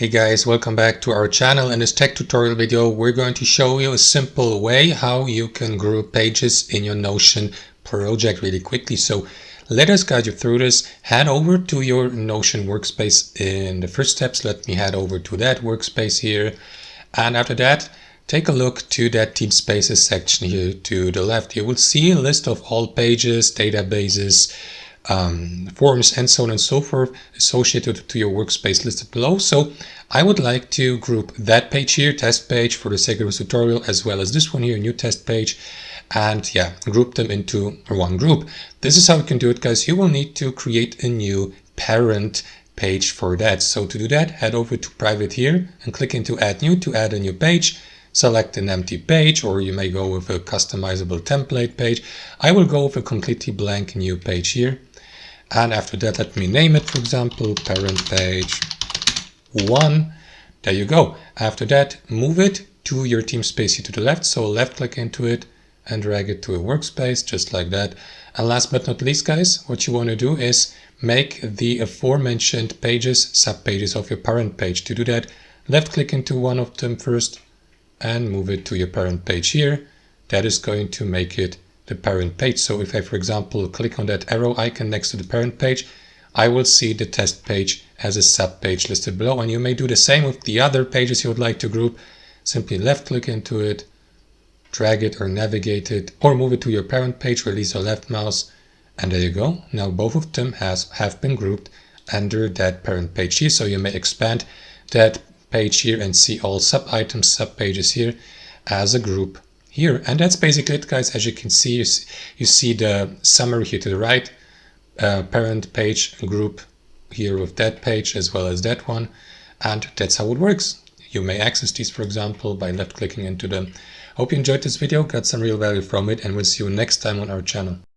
Hey guys, welcome back to our channel. In this tech tutorial video, we're going to show you a simple way how you can group pages in your Notion project really quickly. So let us guide you through this. Head over to your Notion workspace. In the first steps, let me head over to that workspace here. And after that, take a look to that Team Spaces section here to the left. You will see a list of all pages, databases, forms and so on and so forth associated to your workspace listed below. So I would like to group that page here, test page, for the sake of this tutorial, as well as this one here, new test page, and yeah, group them into one group. This is how you can do it, guys. You will need to create a new parent page for that. So to do that, head over to private here and click into add new to add a new page. Select an empty page, or you may go with a customizable template page. I will go with a completely blank new page here. And after that, let me name it, for example, parent page 1. There you go. After that, move it to your team space here to the left. So left click into it and drag it to a workspace, just like that. And last but not least, guys, what you want to do is make the aforementioned pages subpages of your parent page. To do that, left click into one of them first and move it to your parent page here. That is going to make it the parent page. So if I, for example, click on that arrow icon next to the parent page, I will see the test page as a sub page listed below. And you may do the same with the other pages you would like to group. Simply left click into it, drag it or navigate it, or move it to your parent page, release your left mouse, and there you go. Now both of them have been grouped under that parent page here. So you may expand that page here and see all sub items, sub pages here as a group here. And that's basically it, guys. As you can see, you see the summary here to the right, parent page group here with that page as well as that one. And that's how it works. You may access these, for example, by left clicking into them. Hope you enjoyed this video, got some real value from it, and we'll see you next time on our channel.